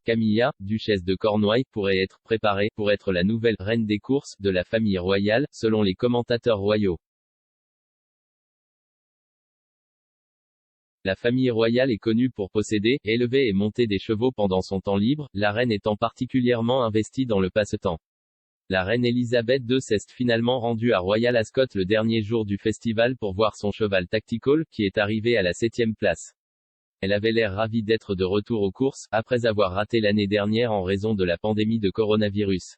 Camilla, duchesse de Cornouailles, pourrait être préparée pour être la nouvelle reine des courses de la famille royale, selon les commentateurs royaux. La famille royale est connue pour posséder, élever et monter des chevaux pendant son temps libre, la reine étant particulièrement investie dans le passe-temps. La reine Elisabeth II s'est finalement rendue à Royal Ascot le dernier jour du festival pour voir son cheval Tactical, qui est arrivé à la 7e place. Elle avait l'air ravie d'être de retour aux courses, après avoir raté l'année dernière en raison de la pandémie de coronavirus.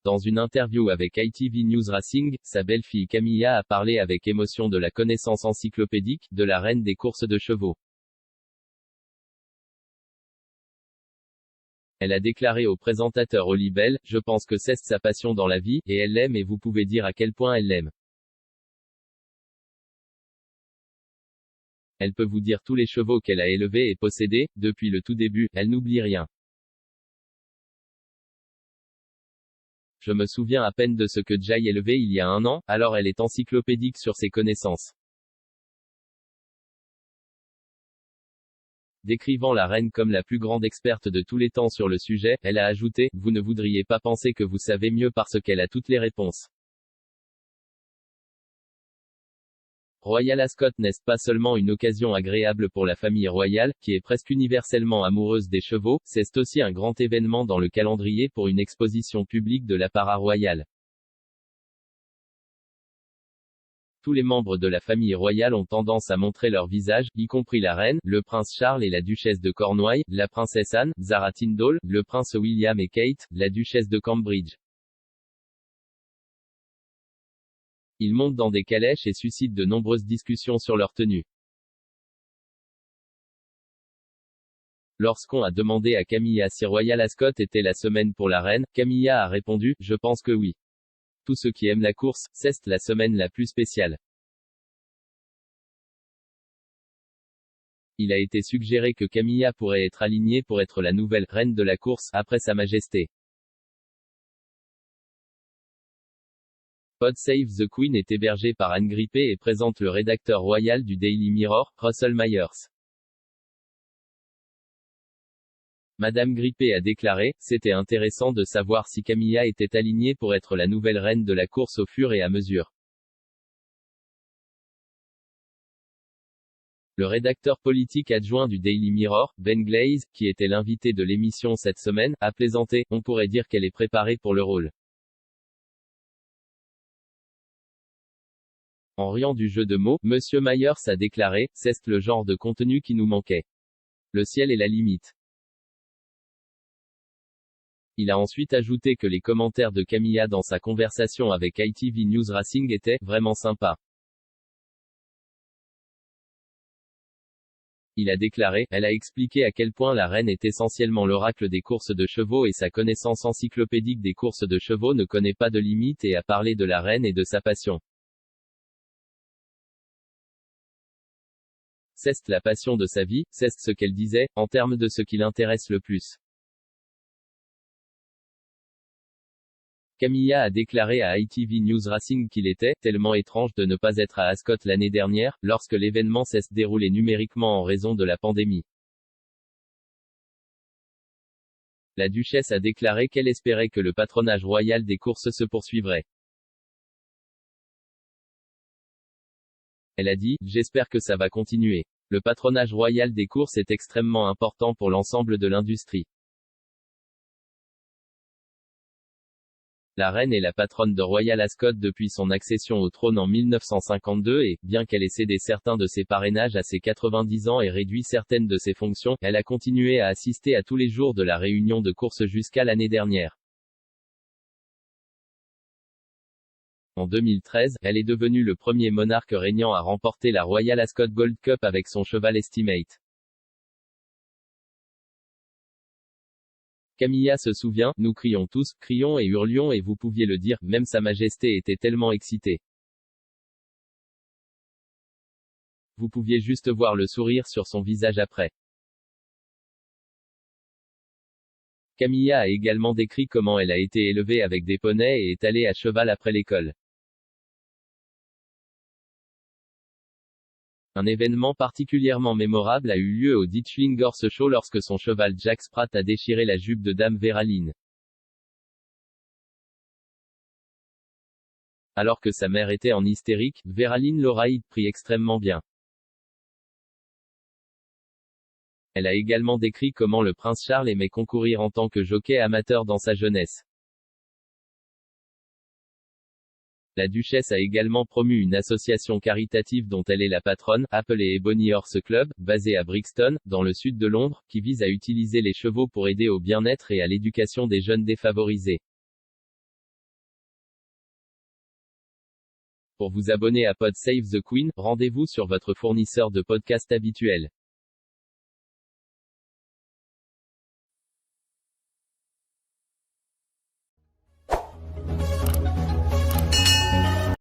Dans une interview avec ITV News Racing, sa belle-fille Camilla a parlé avec émotion de la connaissance encyclopédique de la reine des courses de chevaux. Elle a déclaré au présentateur Oli Bell, « Je pense que c'est sa passion dans la vie, et elle l'aime et vous pouvez dire à quel point elle l'aime. Elle peut vous dire tous les chevaux qu'elle a élevés et possédés, depuis le tout début, elle n'oublie rien. Je me souviens à peine de ce que Jay élevait il y a 1 an, alors elle est encyclopédique sur ses connaissances. » Décrivant la reine comme la plus grande experte de tous les temps sur le sujet, elle a ajouté, « Vous ne voudriez pas penser que vous savez mieux parce qu'elle a toutes les réponses. » Royal Ascot n'est pas seulement une occasion agréable pour la famille royale, qui est presque universellement amoureuse des chevaux, c'est aussi un grand événement dans le calendrier pour une exposition publique de l'apparat royal. Tous les membres de la famille royale ont tendance à montrer leur visage, y compris la reine, le prince Charles et la duchesse de Cornouailles, la princesse Anne, Zara Tindall, le prince William et Kate, la duchesse de Cambridge. Ils montent dans des calèches et suscitent de nombreuses discussions sur leur tenue. Lorsqu'on a demandé à Camilla si Royal Ascot était la semaine pour la reine, Camilla a répondu, « Je pense que oui. Tous ceux qui aiment la course, c'est la semaine la plus spéciale. » Il a été suggéré que Camilla pourrait être alignée pour être la nouvelle reine de la course, après Sa Majesté. Pod Save the Queen est hébergé par Anne Grippé et présente le rédacteur royal du Daily Mirror, Russell Myers. Madame Grippé a déclaré, « C'était intéressant de savoir si Camilla était alignée pour être la nouvelle reine de la course au fur et à mesure. » Le rédacteur politique adjoint du Daily Mirror, Ben Glaze, qui était l'invité de l'émission cette semaine, a plaisanté, « On pourrait dire qu'elle est préparée pour le rôle. » En riant du jeu de mots, Monsieur Myers a déclaré, « C'est le genre de contenu qui nous manquait. Le ciel est la limite. » Il a ensuite ajouté que les commentaires de Camilla dans sa conversation avec ITV News Racing étaient « vraiment sympas. » Il a déclaré, elle a expliqué à quel point la reine est essentiellement l'oracle des courses de chevaux et sa connaissance encyclopédique des courses de chevaux ne connaît pas de limite et a parlé de la reine et de sa passion. C'est la passion de sa vie, c'est ce qu'elle disait, en termes de ce qui l'intéresse le plus. Camilla a déclaré à ITV News Racing qu'il était « tellement étrange de ne pas être à Ascot l'année dernière, lorsque l'événement s'est déroulé numériquement en raison de la pandémie. » La duchesse a déclaré qu'elle espérait que le patronage royal des courses se poursuivrait. Elle a dit, « J'espère que ça va continuer. Le patronage royal des courses est extrêmement important pour l'ensemble de l'industrie. » La reine est la patronne de Royal Ascot depuis son accession au trône en 1952 et, bien qu'elle ait cédé certains de ses parrainages à ses 90 ans et réduit certaines de ses fonctions, elle a continué à assister à tous les jours de la réunion de course jusqu'à l'année dernière. En 2013, elle est devenue le premier monarque régnant à remporter la Royal Ascot Gold Cup avec son cheval Estimate. Camilla se souvient, nous crions tous, crions et hurlions et vous pouviez le dire, même Sa Majesté était tellement excitée. Vous pouviez juste voir le sourire sur son visage après. Camilla a également décrit comment elle a été élevée avec des poneys et est allée à cheval après l'école. Un événement particulièrement mémorable a eu lieu au Ditchling Horse Show lorsque son cheval Jack Sprat a déchiré la jupe de Dame Vera Lynn. Alors que sa mère était en hystérique, Vera Lynn l'aura pris extrêmement bien. Elle a également décrit comment le prince Charles aimait concourir en tant que jockey amateur dans sa jeunesse. La duchesse a également promu une association caritative dont elle est la patronne, appelée Ebony Horse Club, basée à Brixton, dans le sud de Londres, qui vise à utiliser les chevaux pour aider au bien-être et à l'éducation des jeunes défavorisés. Pour vous abonner à Pod Save the Queen, rendez-vous sur votre fournisseur de podcast habituel.